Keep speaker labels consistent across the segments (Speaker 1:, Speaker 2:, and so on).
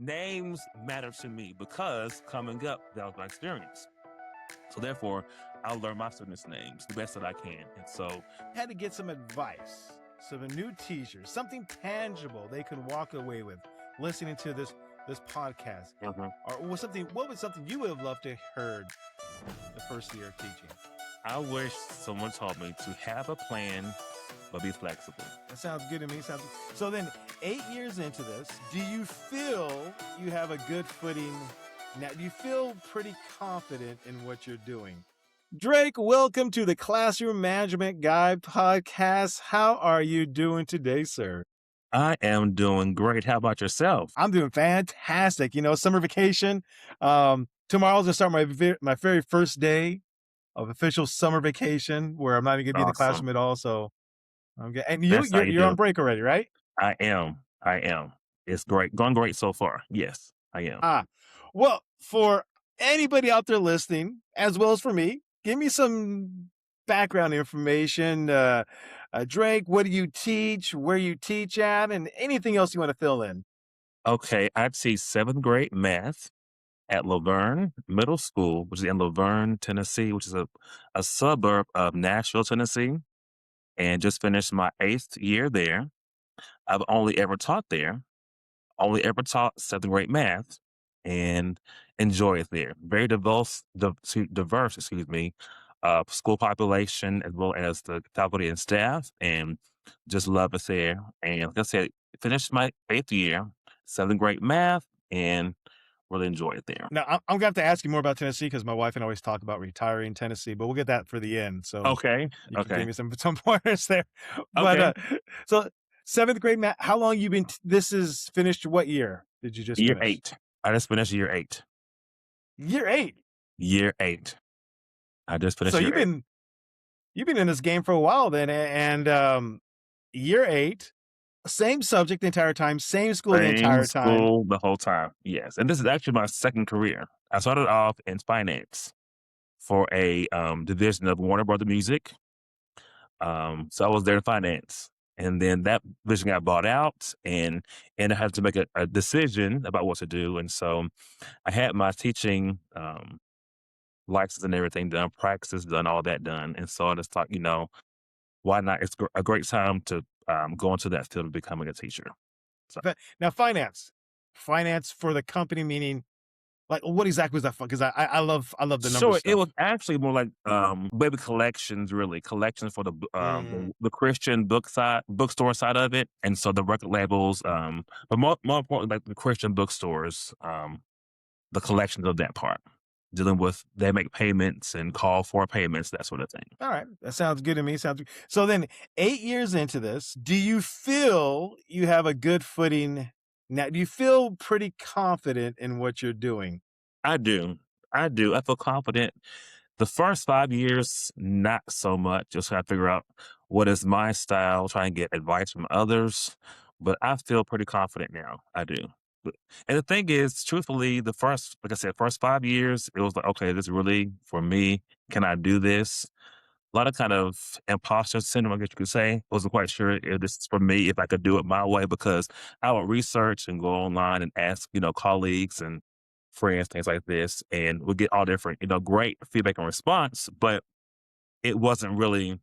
Speaker 1: names matter to me because coming up, that was my experience. So therefore, I'll learn my students' names the best that I can. And so
Speaker 2: Had to get some advice, some new teachers, something tangible they can walk away with listening to this podcast. Or what was something you would have loved to have heard the first year of teaching?
Speaker 1: I wish someone taught me to have a plan, but be flexible.
Speaker 2: That sounds good to me. So then 8 years into this, do you feel you have a good footing now? Do you feel pretty confident in what you're doing? Drake, welcome to the Classroom Management Guide podcast. How are you doing today, sir?
Speaker 1: I am doing great. How about yourself?
Speaker 2: I'm doing fantastic. You know, summer vacation. Tomorrow's gonna start my very first day of official summer vacation, where I'm not even gonna be in the classroom at all. So I'm good. And you're on break already, right?
Speaker 1: I am. It's great. Going great so far. Yes, I am.
Speaker 2: Well, for anybody out there listening, as well as for me, give me some background information. Drake, what do you teach, where you teach at, and anything else you want to fill in?
Speaker 1: Okay, I teach 7th grade math at Laverne Middle School, which is in Laverne, Tennessee, which is a suburb of Nashville, Tennessee, and just finished my 8th year there. I've only ever taught there, only ever taught 7th grade math, and enjoy it there. Very diverse, school population as well as the faculty and staff, and just love it there. And like I said, finished my 8th year, 7th grade math, and really enjoy it there.
Speaker 2: Now, I'm gonna have to ask you more about Tennessee because my wife and I always talk about retiring in Tennessee, but we'll get that for the end. So
Speaker 1: Okay.
Speaker 2: you can give me some pointers there.
Speaker 1: Okay.
Speaker 2: But so 7th grade math. How long you been? This is finished. What year did you just
Speaker 1: Year
Speaker 2: finish?
Speaker 1: 8. I just finished year 8.
Speaker 2: Year 8.
Speaker 1: Year 8. I just finished.
Speaker 2: So
Speaker 1: year
Speaker 2: you've been in this game for a while then, and year 8, same subject the entire time, same school the entire time.
Speaker 1: School the whole time. Yes, and this is actually my second career. I started off in finance for a division of Warner Brothers Music. So I was there in finance, and then that division got bought out, and I had to make a decision about what to do. And so I had my teaching license and everything done, practice done, all that done. And so I just thought, why not? It's a great time to go into that field of becoming a teacher. So.
Speaker 2: Now, finance for the company, meaning like what exactly was that? Because I love the numbers.
Speaker 1: Sure, it was actually more like baby collections, really collections for the Christian bookstore side of it, and so the record labels, but more importantly, like the Christian bookstores, the collections of that part. Dealing with, they make payments and call for payments, that sort of thing.
Speaker 2: All right. That sounds good to me. So then 8 years into this, do you feel you have a good footing now? Do you feel pretty confident in what you're doing?
Speaker 1: I do. I feel confident. The first 5 years, not so much. Just trying to figure out what is my style, try and get advice from others. But I feel pretty confident now. I do. And the thing is, truthfully, first 5 years, it was like, okay, this is really for me. Can I do this? A lot of kind of imposter syndrome, I guess you could say. Wasn't quite sure if this is for me, if I could do it my way, because I would research and go online and ask, colleagues and friends, things like this, and we'll get all different, great feedback and response, but it wasn't really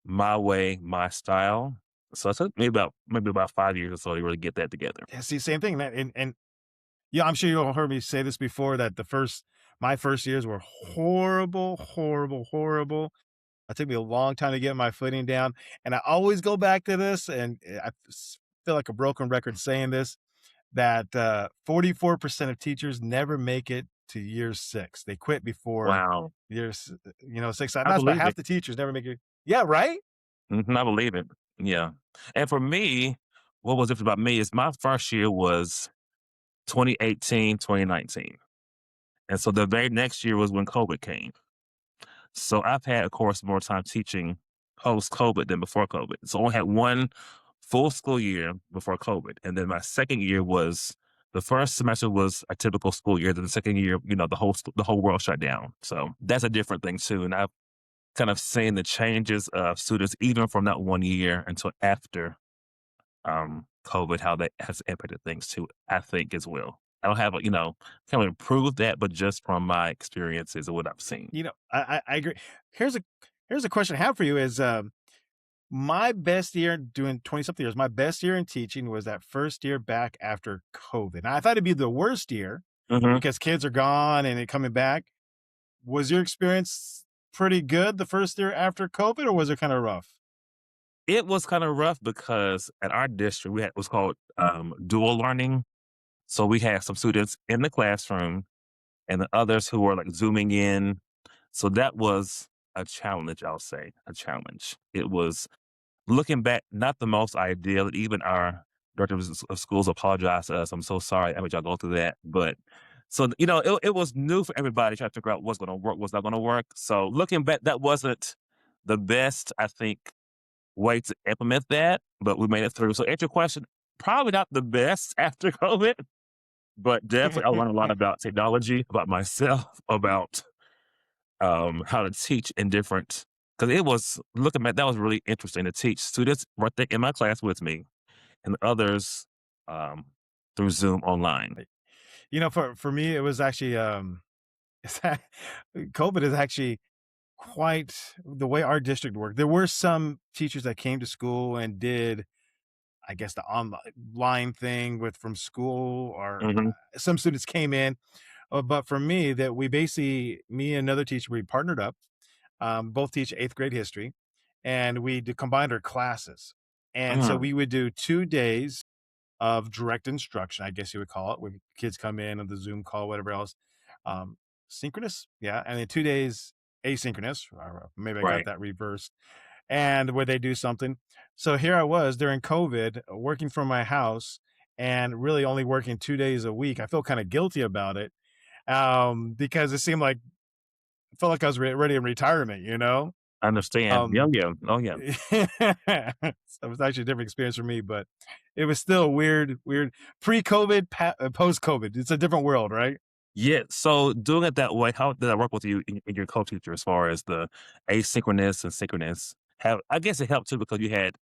Speaker 1: my way, my style. So it took maybe about 5 years or so to really get that together.
Speaker 2: Yeah, see, same thing. And yeah, I'm sure you all heard me say this before, that my first years were horrible. It took me a long time to get my footing down. And I always go back to this, and I feel like a broken record saying this, that 44% of teachers never make it to year 6. They quit before years, 6. That's why half the teachers never make it. Yeah, right?
Speaker 1: Mm-hmm, I believe it. Yeah. And for me, what was different about me is my first year was 2018, 2019. And so the very next year was when COVID came. So I've had, of course, more time teaching post-COVID than before COVID. So I only had one full school year before COVID. And then my second year the first semester was a typical school year. Then the second year, the whole world shut down. So that's a different thing too. And I've kind of seen the changes of students, even from that 1 year until after COVID, how that has impacted things too, I think, as well. I don't have can't really prove that, but just from my experiences and what I've seen.
Speaker 2: I agree. Here's a here's a question I have for you is, my best year doing 20 something years, my best year in teaching was that first year back after COVID. Now, I thought it'd be the worst year
Speaker 1: Mhm.
Speaker 2: because kids are gone and it coming back. Was your experience pretty good the first year after COVID, or was it kinda rough?
Speaker 1: It was kinda rough because at our district, we had what's called, dual learning. So we had some students in the classroom and the others who were, like, Zooming in. So that was a challenge, I'll say, a challenge. It was, looking back, not the most ideal. Even our director of schools apologized to us. "I'm so sorry I made y'all go through that." But so, it was new for everybody trying to figure out what's gonna work, what's not gonna work. So looking back, that wasn't the best, I think, way to implement that, but we made it through. So answer your question, probably not the best after COVID, but definitely I learned a lot about technology, about myself, about how to teach in different, because it was, looking back, that was really interesting to teach students right there in my class with me and others um, through Zoom online.
Speaker 2: For me, it was actually, COVID is actually quite the way our district worked. There were some teachers that came to school and did, I guess, the online thing with from school, or
Speaker 1: Hmm.
Speaker 2: some students came in. But for me, that we basically, me and another teacher, we partnered up. Both teach eighth grade history, and combined our classes. And so
Speaker 1: Mm,
Speaker 2: we would do 2 days of direct instruction, I guess you would call it, where kids come in on the Zoom call, whatever else. Um, Synchronous, yeah, and then 2 days asynchronous. Or maybe I got
Speaker 1: right.
Speaker 2: that reversed, and where they do something. So here I was during COVID, working from my house, and really only working 2 days a week. I feel kind of guilty about it, because it seemed like, I felt like I was ready in retirement.
Speaker 1: I understand. Yeah,
Speaker 2: Um,
Speaker 1: yeah. Oh, yeah.
Speaker 2: so it was actually a different experience for me, but it was still weird. Pre-COVID, post-COVID. It's a different world, right?
Speaker 1: Yeah. So doing it that way, how did that work with you and your co-teacher as far as the asynchronous and synchronous? Have, I guess it helped too because you had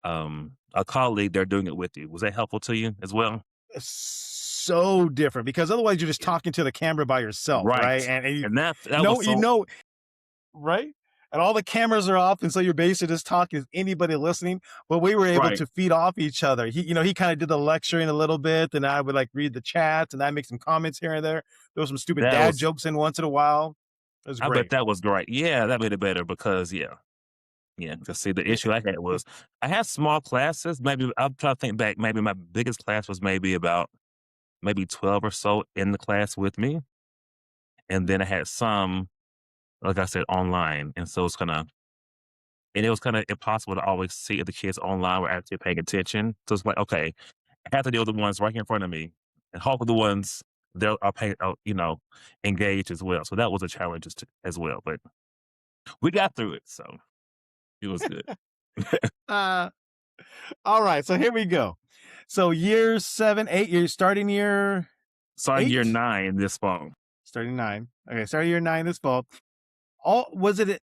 Speaker 1: a colleague there doing it with you. Was that helpful to you as well?
Speaker 2: So different, because otherwise you're just
Speaker 1: Yeah.
Speaker 2: talking to the camera by yourself, right?
Speaker 1: Right.
Speaker 2: And
Speaker 1: And that was
Speaker 2: know, you
Speaker 1: so
Speaker 2: know, right? And all the cameras are off, and so you're basically just talking to anybody listening. But we were able
Speaker 1: right.
Speaker 2: to feed off each other. He kind of did the lecturing a little bit, and I would like read the chats, and I make some comments here and there. There was some stupid
Speaker 1: That
Speaker 2: dad
Speaker 1: was
Speaker 2: jokes in once in a while. It was
Speaker 1: I bet
Speaker 2: great.
Speaker 1: that was great. Yeah, that made it better because yeah. Cause see, the issue I had was I had small classes. Maybe I'm trying to think back. Maybe my biggest class was maybe about maybe 12 or so in the class with me, and then I had some, like I said, online, and so it was kind of impossible to always see if the kids online were actually paying attention. So it's like, okay, I have to deal with the ones right here in front of me, and hopefully the ones they are paying, engaged as well. So that was a challenge as well, but we got through it, so it was good.
Speaker 2: Uh, all right, so here we go. So year 7, 8 years, starting year
Speaker 1: Starting year
Speaker 2: 8,
Speaker 1: 9 this fall.
Speaker 2: starting 9. Okay, starting year 9 this fall. All was it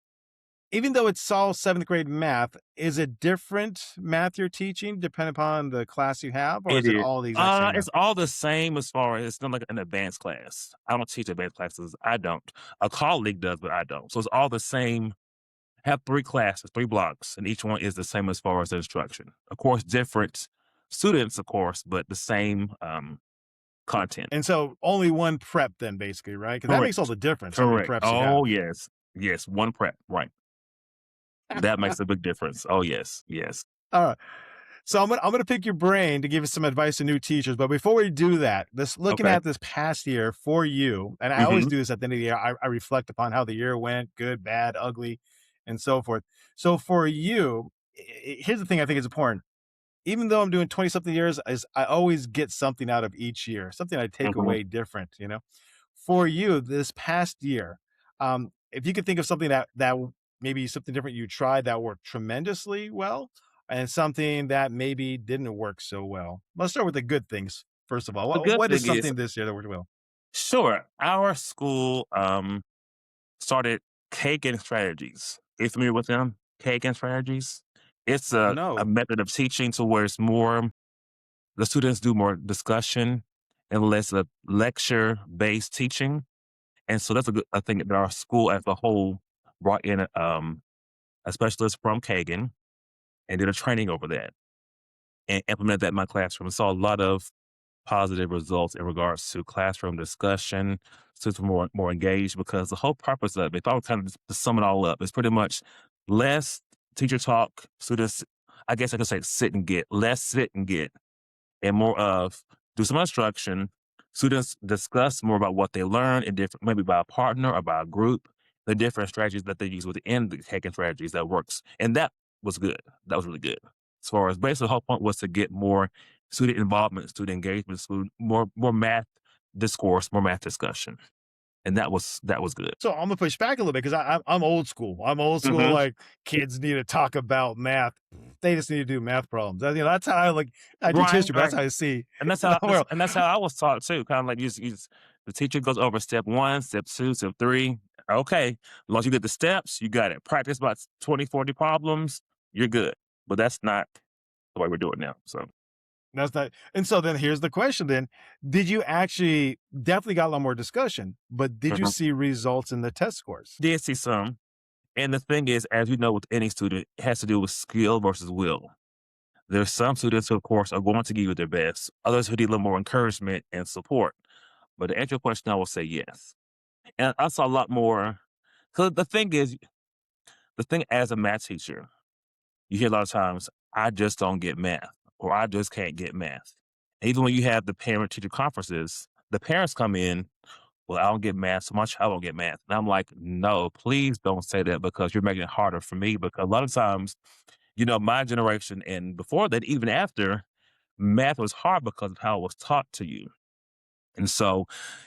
Speaker 2: Even though it's all seventh grade math, is it different math you're teaching depending upon the class you have, or
Speaker 1: It
Speaker 2: is it
Speaker 1: is.
Speaker 2: all the exact same math?
Speaker 1: It's all the same as far as it's not like an advanced class. I don't teach advanced classes. I don't. A colleague does, but I don't. So it's all the same. Have 3 classes, 3 blocks, and each one is the same as far as the instruction. Of course, different students, of course, but the same content.
Speaker 2: And so only one prep then, basically, right? Because that makes all
Speaker 1: Correct.
Speaker 2: the difference, how many
Speaker 1: Correct.
Speaker 2: preps you
Speaker 1: Oh
Speaker 2: have.
Speaker 1: yes. Yes. One prep. Right. That makes a big difference. Oh yes. Yes.
Speaker 2: All right. So I'm gonna pick your brain to give us some advice to new teachers. But before we do that, this looking
Speaker 1: Okay.
Speaker 2: at this past year for you, and I always
Speaker 1: Hmm.
Speaker 2: do this at the end of the year. I reflect upon how the year went, good, bad, ugly, and so forth. So for you, here's the thing I think is important. Even though I'm doing 20 something years, is I always get something out of each year, something I take
Speaker 1: Hmm.
Speaker 2: away different. For you, this past year, if you could think of something that maybe something different you tried that worked tremendously well, and something that maybe didn't work so well. Let's start with the good things first of all.
Speaker 1: The good
Speaker 2: What is
Speaker 1: thing is,
Speaker 2: something this year that worked well?
Speaker 1: sure, our school started Kagan strategies. Are you familiar with them? Kagan strategies. It's a
Speaker 2: No.
Speaker 1: method of teaching to where it's more, the students do more discussion and less of lecture-based teaching. And so that's a good I think that our school as a whole brought in a specialist from Kagan and did a training over that and implemented that in my classroom. Saw a lot of positive results in regards to classroom discussion, students were more engaged because the whole purpose of it, if I were kind of to sum it all up, is pretty much less teacher talk, students, I guess I could say sit and get, less sit and get, and more of do some instruction. Students discuss more about what they learn in different, maybe by a partner or by a group, the different strategies that they use within the hacking strategies that works. And that was good. That was really good. As far as basically the whole point was to get more student involvement, student engagement, student, more math discourse, more math discussion. And that was good.
Speaker 2: So I'm gonna push back a little bit because I'm old school. I'm old school.
Speaker 1: Hmm.
Speaker 2: Like kids need to talk about math. They just need to do math problems. That's how I like. I teach
Speaker 1: Right,
Speaker 2: history, but
Speaker 1: right.
Speaker 2: that's how I see
Speaker 1: And that's
Speaker 2: the
Speaker 1: how
Speaker 2: world.
Speaker 1: I was taught too. Kind of like the teacher goes over step one, step two, step three. Okay, as long as you get the steps, you got it. Practice about 20, 40 problems, you're good. But that's not the way we're doing now. So
Speaker 2: That's not. And so then here's the question: then, did you actually definitely got a lot more discussion, but did you
Speaker 1: mhm.
Speaker 2: see results in the test scores?
Speaker 1: Did see some. And the thing is, as you know, with any student, it has to do with skill versus will. There's some students who, of course, are going to give you their best. Others who need a little more encouragement and support. But to answer your question, I will say yes. And I saw a lot more. Because the thing as a math teacher, you hear a lot of times, I just don't get math or I just can't get math. Even when you have the parent teacher conferences, the parents come in, well, I don't get math so much, I won't get math. And I'm like, no, please don't say that because you're making it harder for me. Because a lot of times, my generation and before that, even after, math was hard because of how it was taught to you. And so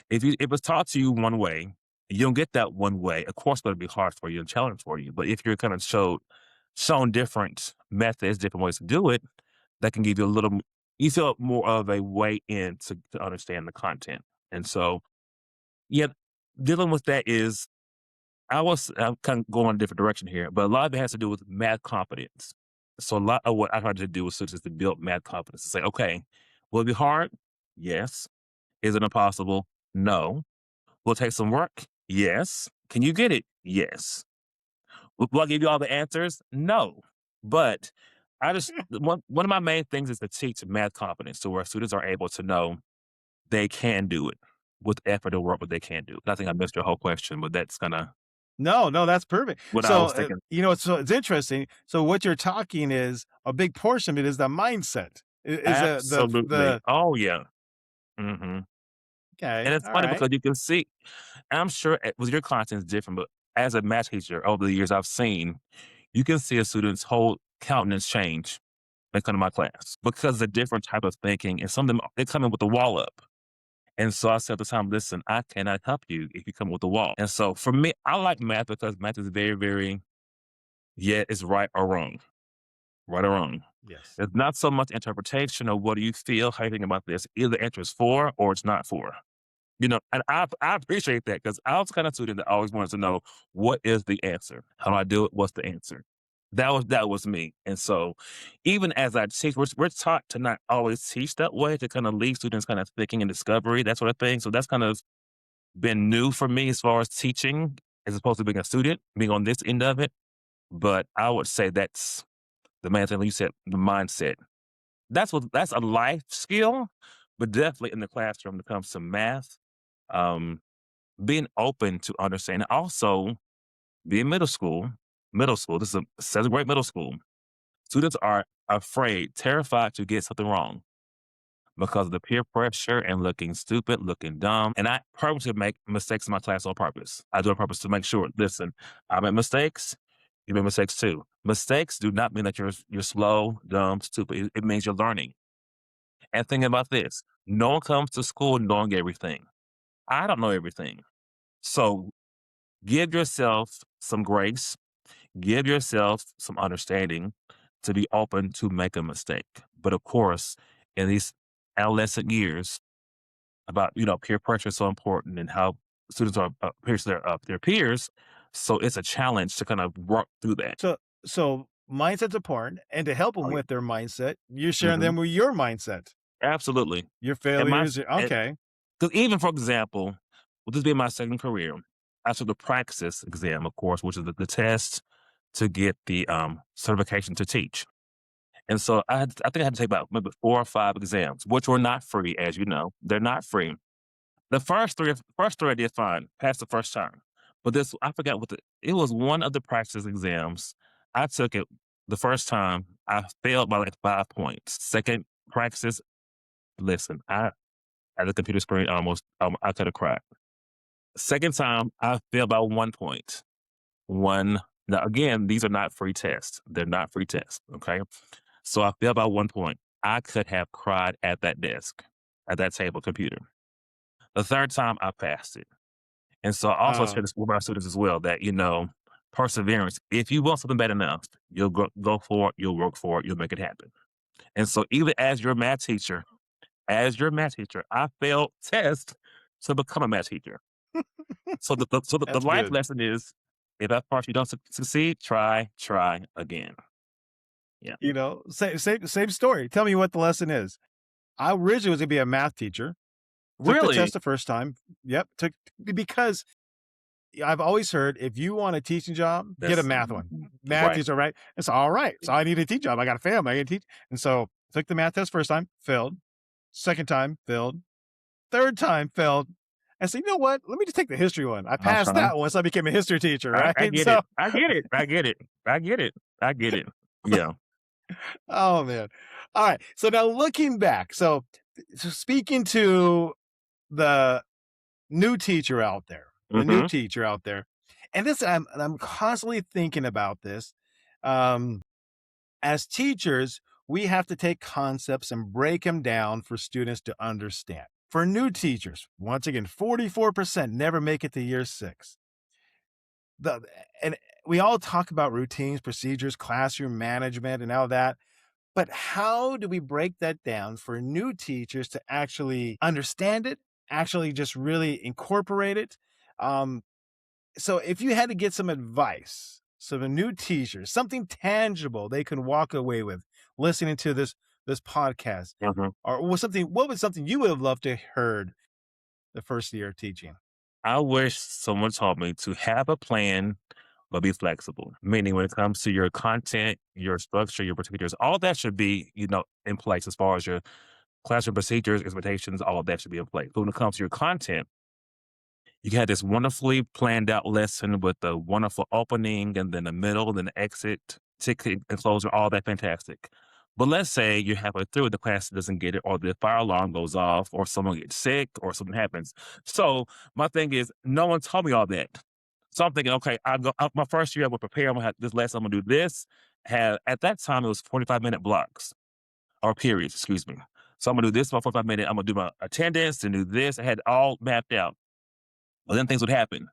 Speaker 1: if it's taught to you one way, you don't get that one way. Of course, it's going to be hard for you and challenge for you. But if you're kind of shown different methods, different ways to do it, that can give you you feel more of a way in to understand the content. And so, yeah, dealing with that is, I'm kind of going a different direction here, but a lot of it has to do with math confidence. So a lot of what I try to do with students is to build math confidence to say, okay, will it be hard? Yes. Is it impossible? No. Will it take some work? Yes. Can you get it? Yes. Will I give you all the answers? No. But one of my main things is to teach math confidence to where students are able to know they can do it with effort and work, what they can do. And I think I missed your whole question, but that's kind of
Speaker 2: No, no, that's perfect.
Speaker 1: what I
Speaker 2: So,
Speaker 1: was thinking.
Speaker 2: it's interesting. So what you're talking is a big portion of it is the mindset. Is
Speaker 1: Absolutely.
Speaker 2: the
Speaker 1: Oh yeah. Hmm. And
Speaker 2: okay,
Speaker 1: it's
Speaker 2: all
Speaker 1: funny
Speaker 2: right.
Speaker 1: because you can see, and I'm sure with your content is different, but as a math teacher over the years I've seen, you can see a student's whole countenance change when they come to my class because a different type of thinking, and some of them they come in with the wall up. And so I said at the time, listen, I cannot help you if you come with the wall. And so for me, I like math because math is very, very, yeah, it's right or wrong, right or wrong.
Speaker 2: Yes.
Speaker 1: It's not so much interpretation of what do you feel, how you think about this. Either the answer is for or it's not for. And I appreciate that because I was the kind of student that always wanted to know what is the answer? How do I do it? What's the answer? That was me. And so even as I teach, we're taught to not always teach that way, to kind of leave students kind of thinking and discovery, that sort of thing. So that's kind of been new for me as far as teaching, as opposed to being a student, being on this end of it. But I would say that's the main thing. Like you said, the mindset. That's a life skill, but definitely in the classroom when it comes to math. Um, Being open to understanding. Also, being middle school, this is a seventh grade middle school. Students are afraid, terrified to get something wrong because of the peer pressure and looking stupid, looking dumb. And I purposely make mistakes in my class on purpose. I do it on purpose to make sure, listen, I make mistakes, you make mistakes too. Mistakes do not mean that you're slow, dumb, stupid. It means you're learning. And think about this. No one comes to school knowing everything. I don't know everything. So give yourself some grace, give yourself some understanding to be open to make a mistake. But of course, in these adolescent years, about peer pressure is so important and how students are peers their peers. So it's a challenge to kind of work through that.
Speaker 2: So mindset's important, and to help them
Speaker 1: Oh yeah.
Speaker 2: with their mindset, you're sharing
Speaker 1: Hmm.
Speaker 2: them with your mindset.
Speaker 1: Absolutely.
Speaker 2: Your
Speaker 1: And my
Speaker 2: failures okay.
Speaker 1: because even for example, with this being my second career, I took the praxis exam, of course, which is the test to get the certification to teach. And so I think I had to take about maybe 4 or 5 exams, which were not free, as you know. They're not free. The first three I did fine, passed the first time. But this I forgot what it was one of the practice exams. I took it the first time. I failed by like 5 points. Second practice, listen, I at the computer screen almost I could have cried. Second time, I failed by 1 point. One now again, these are not free tests. They're not free tests. Okay. So I failed by 1 point. I could have cried at that desk, at that table computer. The third time I passed it. And so I also share
Speaker 2: Uh,
Speaker 1: this with my students as well that, perseverance, if you want something bad enough, you'll go for it, you'll work for it, you'll make it happen. And so even as your math teacher, I failed tests to become a math teacher. So the
Speaker 2: that's
Speaker 1: life
Speaker 2: good.
Speaker 1: lesson is if at first you don't succeed, try again. Yeah.
Speaker 2: Same story. Tell me what the lesson is. I originally was gonna be a math teacher, took the
Speaker 1: Really?
Speaker 2: test the first time. Yep, took because I've always heard if you want a teaching job, get a
Speaker 1: That's
Speaker 2: math one. Math
Speaker 1: right.
Speaker 2: teacher, right? It's all right. So I need a teaching job. I got a family. I can teach. And so took the math test first time, failed. Second time, failed. Third time, failed. I said, you know what? Let me just take the history one. I passed
Speaker 1: Uh-huh.
Speaker 2: that one, so I became a history teacher,
Speaker 1: I
Speaker 2: right?
Speaker 1: get
Speaker 2: So,
Speaker 1: it. I get it. I get it. I get it. I get it. Yeah.
Speaker 2: oh man. All right. So now looking back, so speaking to the new teacher out there, the new
Speaker 1: Mhm.
Speaker 2: teacher out there, and I'm constantly thinking about this. Um, as teachers, we have to take concepts and break them down for students to understand. For new teachers, once again, 44% never make it to year 6. The and we all talk about routines, procedures, classroom management, and all that. But how do we break that down for new teachers to actually understand it, actually just really incorporate it? Um, so if you had to get some advice, so the new teachers, something tangible they can walk away with listening to this podcast,
Speaker 1: Mhm.
Speaker 2: or what was something you would have loved to heard the first year of teaching?
Speaker 1: I wish someone taught me to have a plan, but be flexible. Meaning when it comes to your content, your structure, your procedures, all that should be, in place as far as your classroom procedures, expectations, all of that should be in place. But when it comes to your content, you had this wonderfully planned out lesson with the wonderful opening and then the middle, then the exit, ticket and closure, all that fantastic. But let's say you're halfway through the class doesn't get it, or the fire alarm goes off, or someone gets sick, or something happens. So my thing is, no one told me all that. So I'm thinking, okay, my first year I will prepare. I'm gonna have this lesson. I'm gonna do this. Have at that time it was 45-minute blocks or periods, excuse me. So I'm gonna do this for 45 minutes. I'm gonna do my attendance and do this. I had it all mapped out. Well, then things would happen.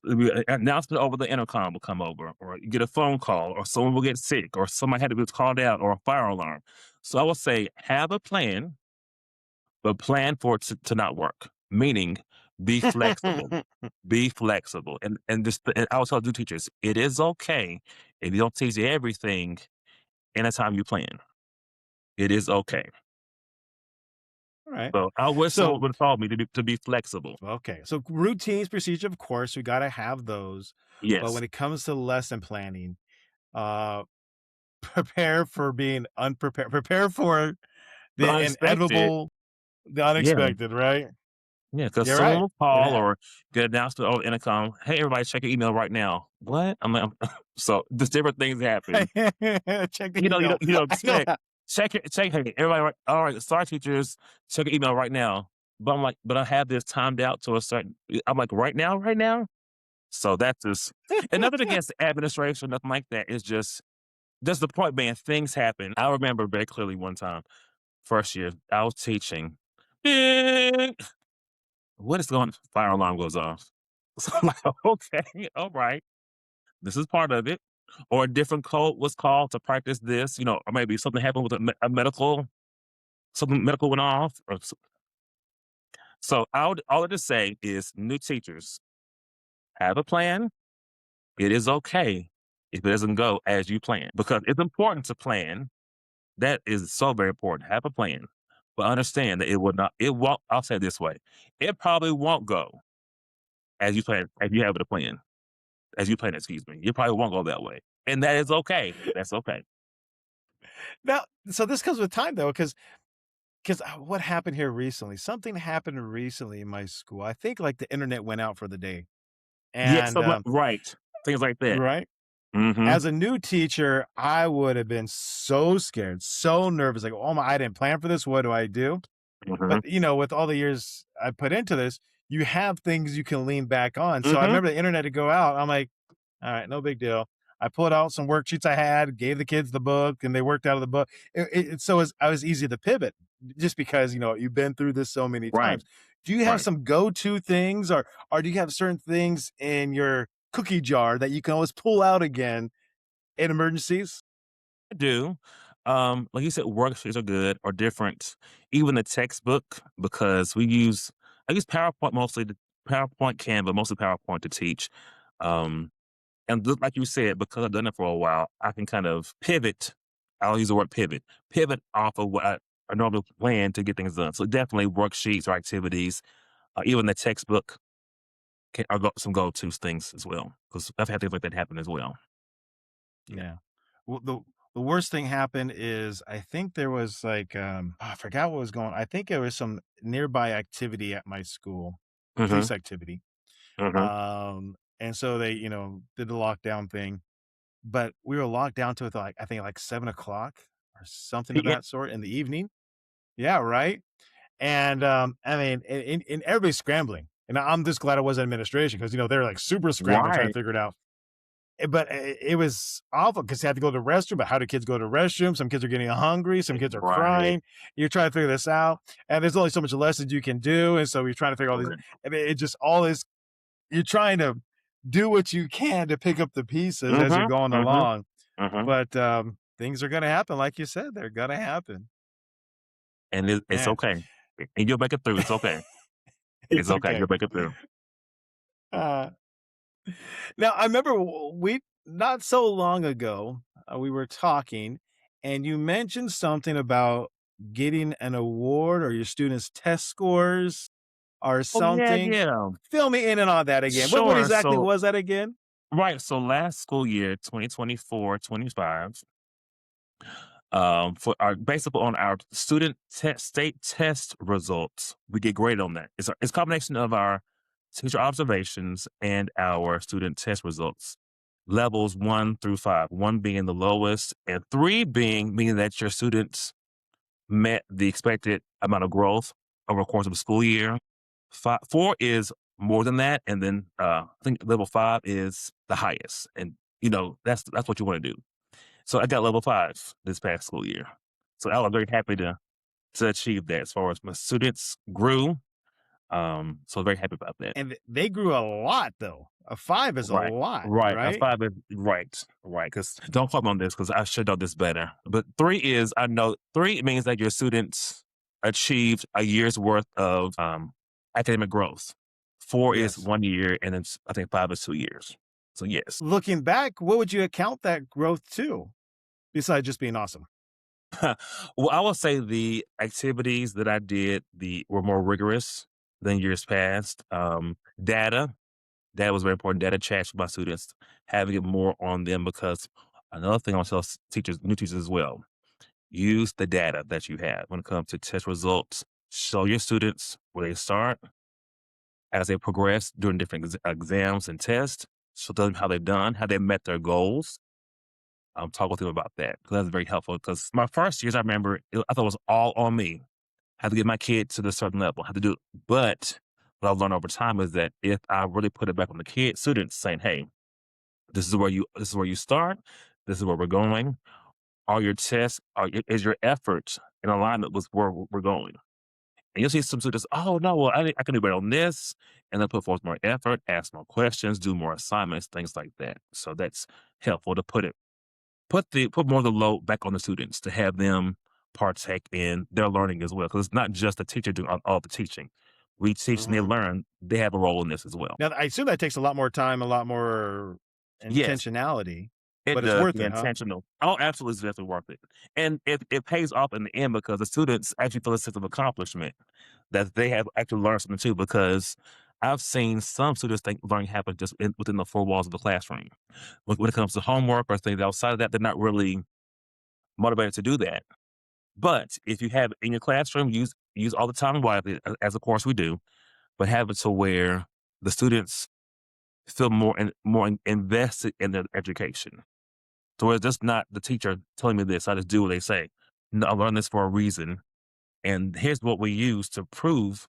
Speaker 1: An announcement over the intercom will come over, or you get a phone call, or someone will get sick, or somebody had to be called out, or a fire alarm. So I would say have a plan, but plan for it to not work. Meaning, be flexible. Be flexible, and this. And I would tell new teachers, it is okay if you don't teach everything in a time you plan. It is okay.
Speaker 2: All right.
Speaker 1: So I wish someone
Speaker 2: So,
Speaker 1: would have taught me to be flexible.
Speaker 2: okay. So routines, procedure, of course, we got to have those. But
Speaker 1: Yes,
Speaker 2: when it comes to lesson planning, uh, prepare for being unprepared. Prepare for
Speaker 1: the
Speaker 2: the
Speaker 1: unexpected.
Speaker 2: inevitable, the
Speaker 1: Yeah.
Speaker 2: unexpected, right?
Speaker 1: Yeah, because
Speaker 2: You're
Speaker 1: someone
Speaker 2: right.
Speaker 1: will
Speaker 2: It
Speaker 1: call or get an announcement over intercom. Hey, everybody, check your email right now. What? I'm like, so just different things happen.
Speaker 2: check the email.
Speaker 1: You don't
Speaker 2: I know
Speaker 1: expect.
Speaker 2: that.
Speaker 1: Check. Hey, everybody. Right, all right, sorry, teachers, check your email right now. But I'm like, but I have this timed out to a certain. I'm like, right now, right now. So that's just, and nothing against the administration, nothing like that. It's just the point being, things happen. I remember very clearly one time, first year, I was teaching. Ding! What is going fire alarm goes off. So I'm like, okay, all right. This is part of it. Or a different code was called to practice this, or maybe something happened with a medical, something medical went off. So all I just say is new teachers have a plan. It is okay if it doesn't go as you plan because it's important to plan. That is so very important. Have a plan, but understand that it will not. It won't. I'll say it this way: it probably won't go as you plan, as you have it a plan, as you plan. Excuse me. You probably won't go that way, and that is okay. That's okay.
Speaker 2: Now, so this comes with time though, because what happened here recently? Something happened recently in my school. I think like the internet went out for the day,
Speaker 1: Yes,
Speaker 2: and
Speaker 1: right. Things like that.
Speaker 2: right.
Speaker 1: Mm-hmm.
Speaker 2: As a new teacher, I would have been so scared, so nervous. Like, oh my, I didn't plan for this. What do I do?
Speaker 1: Mm-hmm.
Speaker 2: But, with all the years I put into this, you have things you can lean back on. So I
Speaker 1: Mm-hmm.
Speaker 2: remember the internet to go out. I'm like, all right, no big deal. I pulled out some worksheets I had, gave the kids the book, and they worked out of the book. I was easy to pivot just because you've been through this so many
Speaker 1: Right.
Speaker 2: times. Do you have
Speaker 1: Right.
Speaker 2: some go-to things, or do you have certain things in your cookie jar that you can always pull out again in emergencies?
Speaker 1: I do. Like you said, worksheets are good or different. Even the textbook, because I use PowerPoint mostly, PowerPoint, Canva, mostly PowerPoint to teach. Um, and like you said, because I've done it for a while, I can kind of pivot. I'll use the word pivot off of what I normally plan to get things done. So definitely worksheets or activities, even the textbook are some go-to things as well. Because I've had things like that happen as well. Yeah.
Speaker 2: Yeah. Well, the worst thing happened is I think there was like I forgot what was going. I think there was some nearby activity at my school,
Speaker 1: Mm-hmm.
Speaker 2: police activity.
Speaker 1: Mm-hmm.
Speaker 2: And so they, did the lockdown thing, but we were locked down to it like I think like 7 o'clock or something of
Speaker 1: Yeah.
Speaker 2: that sort in the evening. Yeah, right. And I mean, and everybody's scrambling. And I'm just glad I wasn't administration because they're like super scrambling trying to
Speaker 1: Right.
Speaker 2: figure it out. But it was awful because you had to go to the restroom, but how do kids go to the restroom? Some kids are getting hungry, some kids are
Speaker 1: Right.
Speaker 2: crying. You're trying to figure this out, and there's only so much lessons you can do, and so you're trying to figure all these.
Speaker 1: Right.
Speaker 2: I mean, it just all this. You're trying to do what you can to pick up the pieces as you're
Speaker 1: Mhm,
Speaker 2: going
Speaker 1: mhm,
Speaker 2: along,
Speaker 1: mhm,
Speaker 2: but things are going to happen, like you said, they're going to happen.
Speaker 1: and it's
Speaker 2: Man,
Speaker 1: okay, and you'll make it through, it's okay. It's
Speaker 2: it's
Speaker 1: okay,
Speaker 2: okay.
Speaker 1: you'll make it through.
Speaker 2: Uh, Now, I remember we not so long ago, we were talking, and you mentioned something about getting an award or your students' test scores or
Speaker 1: Oh, yeah,
Speaker 2: something.
Speaker 1: yeah.
Speaker 2: Fill me in and on that again. What
Speaker 1: Sure,
Speaker 2: exactly
Speaker 1: so
Speaker 2: was that again?
Speaker 1: right, so last school year, 2024-25, for our based upon our student test state test results, we get graded on that. It's a combination of our teacher observations and our student test results. Levels 1 through 5, 1 being the lowest and 3 being meaning that your students met the expected amount of growth over the course of a school year. 4 is more than that, and then I think level 5 is the highest, and that's what you want to do. So I got level 5 this past school year, so I was very happy to achieve that. As far as my students grew, so very happy about that.
Speaker 2: And they grew a lot, though. A 5 is a
Speaker 1: Right.
Speaker 2: lot,
Speaker 1: Right. A
Speaker 2: right?
Speaker 1: 5 is right. Right. Because don't quote me on this because I should know this better. But 3 is I know 3 means that your students achieved a year's worth of academic growth. 4 is
Speaker 2: Yes.
Speaker 1: 1 year, and then I think 5 is 2 years. So yes.
Speaker 2: Looking back, what would you account that growth to besides just being awesome?
Speaker 1: Well, I will say the activities that I did were more rigorous than years past. Data That was very important. Data checks with my students, having it more on them because another thing I want to tell teachers, new teachers as well, use the data that you have when it comes to test results. Show your students where they start as they progress during different exams and tests. Show them how they've done, how they met their goals. Talk with them about that because that's very helpful. Because my first years, I remember, I thought it was all on me. I had to get my kid to the certain level. I had to do it. But what I've learned over time is that if I really put it back on the kid, students saying, "Hey, this is where you start. This is where we're going. All your tests is your effort in alignment with where we're going." And you'll see some students, "Oh no, well I can do better on this," and then put forth more effort, ask more questions, do more assignments, things like that. So that's helpful to put more of the load back on the students to have them partake in their learning as well. Because it's not just the teacher doing all the teaching. We teach and they
Speaker 2: Mhm.
Speaker 1: learn. They have a role in this as well.
Speaker 2: Now, I assume that takes a lot more time, a lot more
Speaker 1: Yes.
Speaker 2: intentionality.
Speaker 1: It
Speaker 2: but it's
Speaker 1: does,
Speaker 2: worth
Speaker 1: be
Speaker 2: it, huh?
Speaker 1: intentional. Oh, absolutely, it's definitely worth it. And it pays off in the end because the students actually feel a sense of accomplishment that they have actually learned something too. Because I've seen some students think learning happens just within the four walls of the classroom. When it comes to homework or things outside of that, they're not really motivated to do that. But if you have it in your classroom, use all the time wisely, as of course we do, but have it to where the students feel invested in their education. So it's just not the teacher telling me this, I just do what they say. No, I learned this for a reason, and here's what we use to prove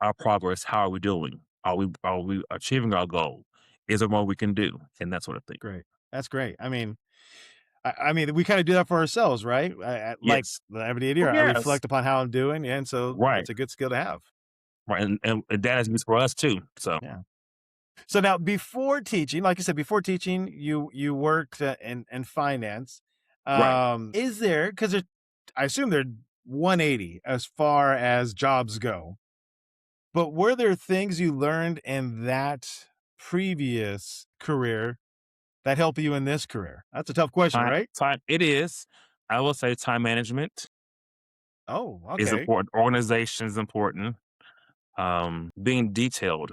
Speaker 1: our progress. How are we doing? Are we achieving our goal? Is there more we can do? And that sort of thing.
Speaker 2: Great. That's great. I mean, we kinda do that for ourselves, right? Like
Speaker 1: Yes.
Speaker 2: the everyday deer,
Speaker 1: Oh,
Speaker 2: I
Speaker 1: yes.
Speaker 2: reflect upon how I'm doing, and so
Speaker 1: Right.
Speaker 2: it's a good skill to have.
Speaker 1: Right. And that is used for us too. So
Speaker 2: Yeah. So now before teaching, like I said, before teaching, you worked, in finance.
Speaker 1: right.
Speaker 2: Is there 'cause I assume they're 180 as far as jobs go, but were there things you learned in that previous career that help you in this career? That's a tough question, right?
Speaker 1: Time it is. I will say time management
Speaker 2: Oh,
Speaker 1: is
Speaker 2: okay.
Speaker 1: important. Organization is important. Being detailed.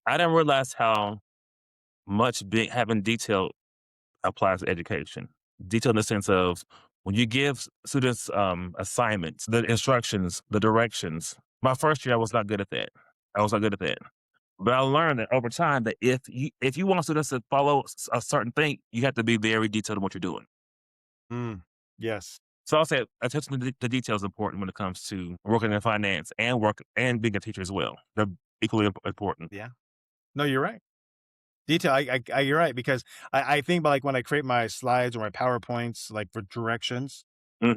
Speaker 1: I didn't realize how much having detail applies to education. Detail in the sense of when you give students assignments, the instructions, the directions. My first year, I was not good at that. I was not good at that. But I learned that over time that if you want students to follow a certain thing, you have to be very detailed in what you're doing.
Speaker 2: Mm, yes.
Speaker 1: So I'll say attention to the detail is important when it comes to working in finance and work and being a teacher as well. They're equally important.
Speaker 2: Yeah. No, you're right. Detail. You're right because I think about, like, when I create my slides or my PowerPoints, like, for directions,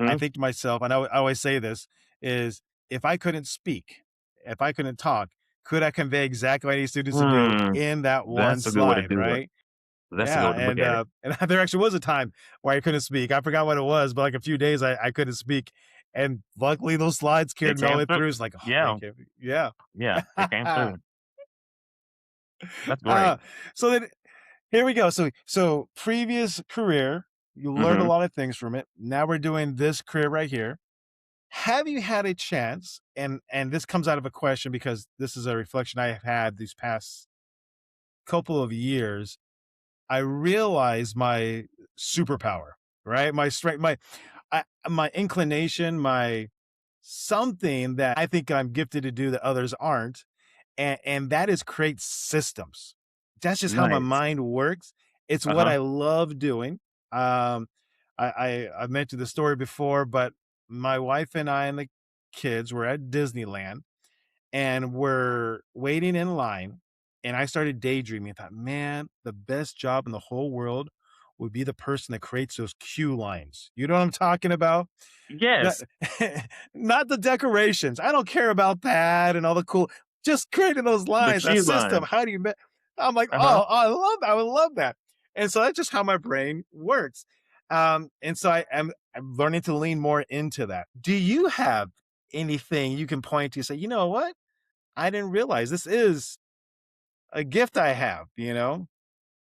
Speaker 2: I
Speaker 1: Hmm.
Speaker 2: think to myself, and I always say this, is if I couldn't speak, if I couldn't talk, could I convey exactly what I need students to do
Speaker 1: Hmm.
Speaker 2: in that one
Speaker 1: That's a good way to
Speaker 2: slide,
Speaker 1: do it.
Speaker 2: right?
Speaker 1: That's a good
Speaker 2: Yeah,
Speaker 1: way to look at it.
Speaker 2: and there actually was a time where I couldn't speak. I forgot what it was, but, like, a few days I couldn't speak, and luckily those slides
Speaker 1: It
Speaker 2: carried me all the
Speaker 1: came
Speaker 2: way
Speaker 1: through.
Speaker 2: through. It's like, "Oh,
Speaker 1: Yeah.
Speaker 2: thank you." Yeah.
Speaker 1: Yeah. It came through. That's great.
Speaker 2: Uh, so then here we go. So previous career, you learned a
Speaker 1: Hmm.
Speaker 2: lot of things from it. Now we're doing this career right here. Have you had a chance, and this comes out of a question because this is a reflection I have had these past couple of years. I realize my superpower, right? My strength, my inclination, my something that I think I'm gifted to do that others aren't, and that is create systems. That's just how my
Speaker 1: Nice.
Speaker 2: mind works. It's
Speaker 1: Uh
Speaker 2: what
Speaker 1: huh.
Speaker 2: I love doing. Um, I've mentioned the story before, but my wife and I and the kids were at Disneyland and we're waiting in line, and I started daydreaming. I thought, man, the best job in the whole world would be the person that creates those queue lines. You know what I'm talking about? Not
Speaker 1: Yes.
Speaker 2: not the decorations. I don't care about that and all the cool just creating those
Speaker 1: The
Speaker 2: lines, a
Speaker 1: queue
Speaker 2: system.
Speaker 1: line.
Speaker 2: How do you I'm like,
Speaker 1: Uh huh.
Speaker 2: "Oh, I love that. I would love that." And so that's just how my brain works. And so I'm learning to lean more into that. Do you have anything you can point to say, "You know what? I didn't realize this is a gift I have,"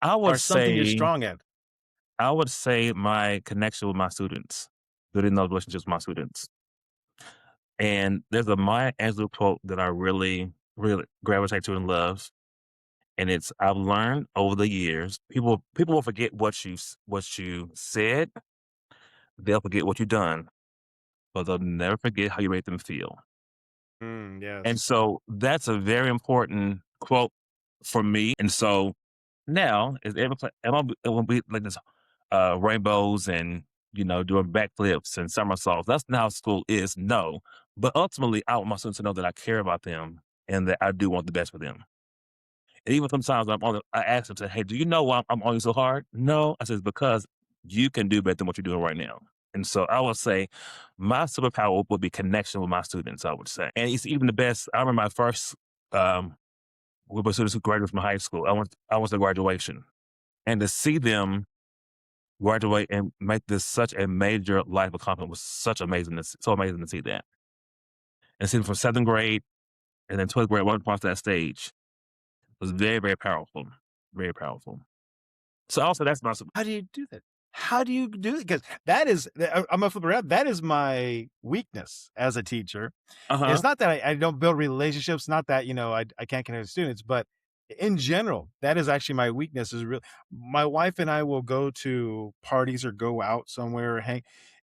Speaker 1: I would
Speaker 2: or something you're
Speaker 1: say
Speaker 2: strong at?
Speaker 1: I would say my connection with my students, building those relationships with my students. And there's a Maya Angelou quote that I really, really gravitate to and love. And it's I've learned over the years, people will forget what you said, they'll forget what you done, but they'll never forget how you made them feel. And
Speaker 2: Yes.
Speaker 1: so that's a very important quote for me. And so now is it won't be like this rainbows and doing backflips and somersaults. That's not how school is, no. But ultimately I want my students to know that I care about them and that I do want the best for them. And even sometimes I ask them, say, hey, do you know why I'm on you so hard? No. I says, because you can do better than what you're doing right now. And so I would say my superpower would be connection with my students, I would say. And it's even the best. I remember my first group of students who graduated from high school. I went to graduation. And to see them graduate and make this such a major life accomplishment was so amazing to see that. And see them from seventh grade and then 12th grade, one across that stage was very, very powerful. Very powerful. So also that's my
Speaker 2: How do you do that? How do you do it? Because that is I'm gonna flip around, that is my weakness as a teacher. It's
Speaker 1: Uh-huh.
Speaker 2: not that I don't build relationships, not that, I can't connect with students, but in general, that is actually my weakness is real my wife and I will go to parties or go out somewhere or hang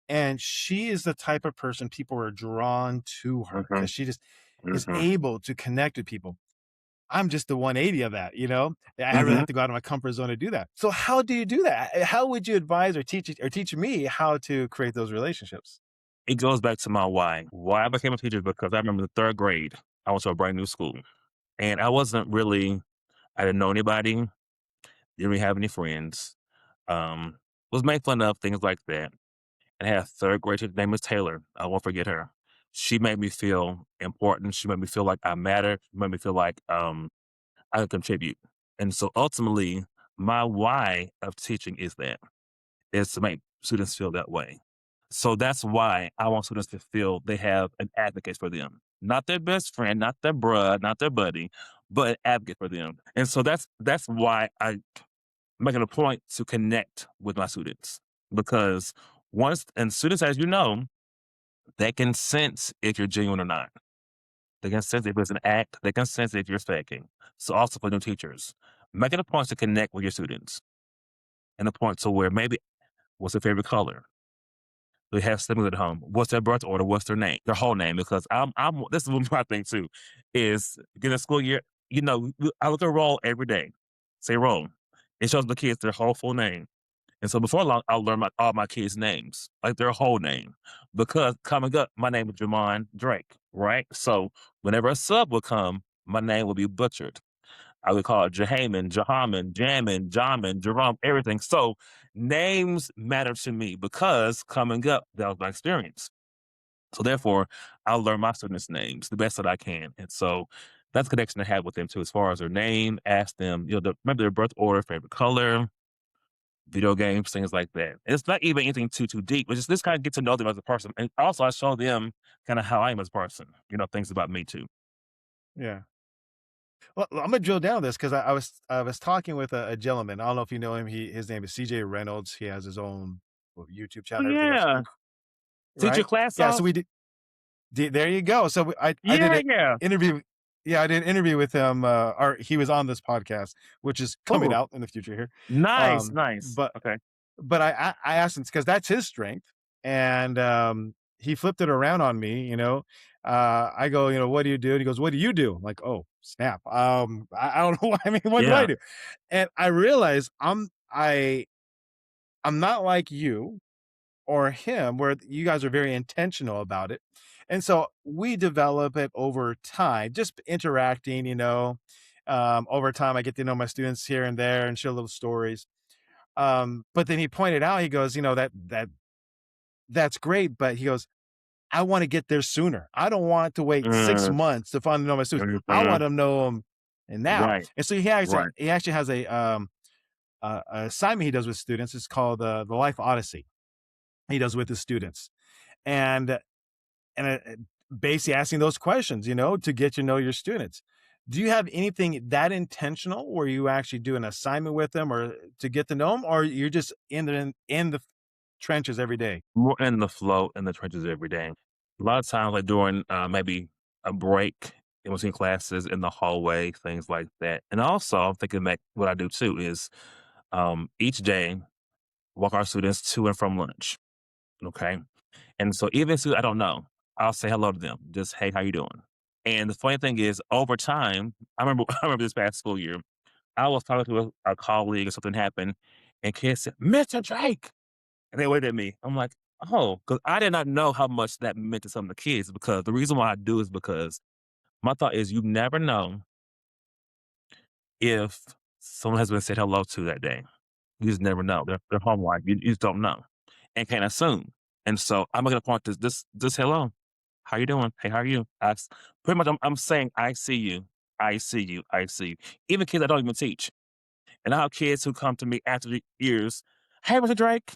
Speaker 2: and she is the type of person people are drawn to her because
Speaker 1: Mhm,
Speaker 2: she just is
Speaker 1: mhm,
Speaker 2: able to connect with people. I'm just the 180 of that, you know? I really
Speaker 1: mhm.
Speaker 2: have to go out of my comfort zone to do that. So how do you do that? How would you advise or teach me how to create those relationships?
Speaker 1: It goes back to my why. Why I became a teacher is because I remember the 3rd grade, I went to a brand new school, and I didn't know anybody, didn't really have any friends, was made fun of, things like that, and I had a 3rd grade teacher, name was Taylor, I won't forget her. She made me feel important, she made me feel like I mattered, she made me feel like, I could contribute, and so ultimately, my why of teaching is to make students feel that way. So that's why I want students to feel they have an advocate for them. Not their best friend, not their bruh, not their buddy, but an advocate for them. And so that's why I make it a point to connect with my students. Because once and students, as you know, they can sense if you're genuine or not. They can sense if it's an act, they can sense if you're faking. So also for new teachers, make it a point to connect with your students and a point to where maybe what's their favorite color? They have siblings at home. What's their birth order? What's their name? Their whole name. Because I'm this is one my thing too, is get a school year, I look at roll every day. Say roll. It shows the kids their whole full name. And so before long, I'll learn all my kids' names, like their whole name. Because coming up, my name is Jamon Drake, right? So whenever a sub will come, my name will be butchered. I would call it Jahaman, Jahaman, Jamin, Jamin, Jerome, everything. So names matter to me because coming up, that was my experience. So therefore, I'll learn my students' names the best that I can. And so that's the connection I have with them too, as far as their name, ask them, remember their birth order, favorite color, video games, things like that. It's not even anything too deep, but just this kind of get to know them as a person. And also I show them kind of how I am as a person, things about me too.
Speaker 2: Yeah. Well, I'm gonna drill down this because I was talking with a gentleman. I don't know if you know him. His name is CJ Reynolds. He has his own YouTube channel
Speaker 1: Oh
Speaker 2: and everything else.
Speaker 1: yeah. Teach your
Speaker 2: Right?
Speaker 1: class
Speaker 2: Yeah. So
Speaker 1: off?
Speaker 2: there you go. So I did
Speaker 1: Yeah,
Speaker 2: an
Speaker 1: yeah.
Speaker 2: interview. Yeah, I did an interview with him. Or he was on this podcast, which is coming
Speaker 1: Oh,
Speaker 2: out in the future here.
Speaker 1: nice,
Speaker 2: Um,
Speaker 1: nice.
Speaker 2: but
Speaker 1: Okay.
Speaker 2: but I asked him because that's his strength, and he flipped it around on me. I go, what do you do? And he goes, what do you do? I'm like, oh snap. I don't know. I mean, what do I
Speaker 1: Yeah.
Speaker 2: do? And I realize I'm not like you or him, where you guys are very intentional about it. And so we develop it over time, just interacting, over time. I get to know my students here and there and share little stories. But then he pointed out, he goes, that's great, but he goes, I want to get there sooner. I don't want to wait 6
Speaker 1: Mm,
Speaker 2: months to finally know my students. I want
Speaker 1: mhm.
Speaker 2: to know them now.
Speaker 1: Right,
Speaker 2: And so he actually has a assignment he does with students. It's called the Life Odyssey. He does with his students, and basically asking those questions, to get to know your students. Do you have anything that intentional where you actually do an assignment with them or to get to know them, or you're just in the trenches every day?
Speaker 1: more in the flow in the trenches every day. A lot of times, like during maybe a break in between classes in the hallway, things like that. And also, I'm thinking back, what I do too is each day walk our students to and from lunch. Okay, and so even if I don't know, I'll say hello to them. Just hey, how you doing? And the funny thing is, over time, I remember I remember this past school year, I was talking to a colleague or something happened, and kids said, "Mr. Drake." And they waited at me. I'm like, "Oh," because I did not know how much that meant to some of the kids, because the reason why I do is because my thought is you never know if someone has been said hello to that day. You just never know. They're home life. You just don't know and can't assume. And so I'm making a point to this hello. How you doing? Hey, how are you? Pretty much I'm saying I see you. I see you. I see you. Even kids I don't even teach. And I have kids who come to me after the years, "Hey, Mr. Drake."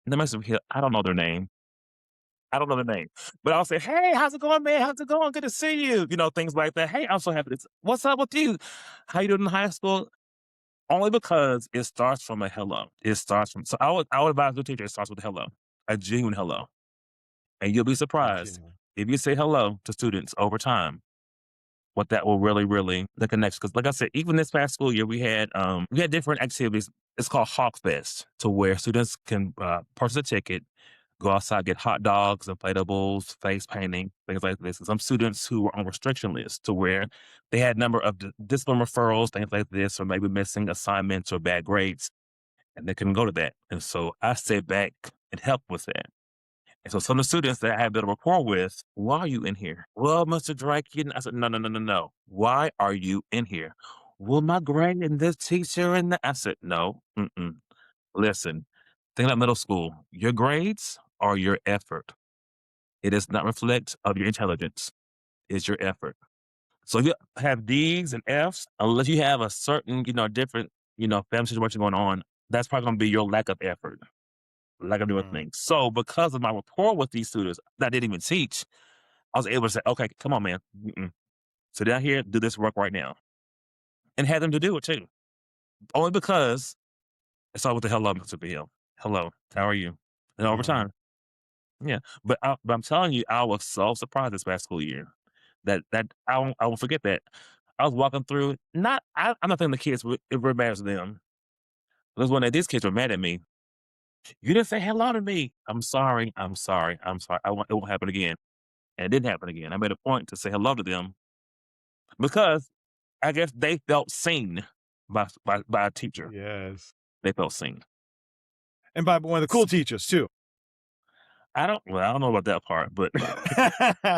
Speaker 1: And they must have I don't know their name. I don't know the name, but I'll say, "Hey, how's it going, man? How's it going? Good to see you." Things like that. "Hey, I'm so happy. What's up with you? How you doing in high school?" only because it starts from a hello. It starts from, so I would advise the teacher, it starts with a hello, a genuine hello. And you'll be surprised
Speaker 2: Genuine.
Speaker 1: if you say hello to students over time, what that will really, really the connection. Because like I said, even this past school year, we had different activities. It's called Hawk Fest, to where students can purchase a ticket, go outside, get hot dogs, inflatables, face painting, things like this. And some students who were on restriction lists, to where they had number of discipline referrals, things like this, or maybe missing assignments or bad grades, and they couldn't go to that. And so I stayed back and helped with that. And so some of the students that I had built a rapport with, why are you in here? Well, Mr. Drake, I said, no, no, no, no, no. Why are you in here? Well, my grade and this teacher and that. I said, no, mm-mm. Listen, think about middle school. Your grades are your effort. It does not reflect of your intelligence. It's your effort. So if you have D's and F's, unless you have a certain, different, family situation going on, that's probably going to be your lack of effort, lack of doing
Speaker 2: Mm.
Speaker 1: things. So because of my rapport with these students that I didn't even teach, I was able to say, okay, come on, man. Mm-mm. Sit down here, do this work right now. And had them to do it too. Only because it started with the hello, Mr. Bill. Hello, how are you? And over
Speaker 2: Mhm.
Speaker 1: time, yeah. But I'm telling you, I was so surprised this past school year that I won't forget that. I was walking through, I'm not thinking the kids were mad at them. It was when these kids were mad at me. You didn't say hello to me. I'm sorry. I'm sorry. I'm sorry. It won't happen again. And it didn't happen again. I made a point to say hello to them because I guess they felt seen by a teacher.
Speaker 2: Yes.
Speaker 1: They felt seen.
Speaker 2: And by one of the cool teachers too.
Speaker 1: I don't know about that part, but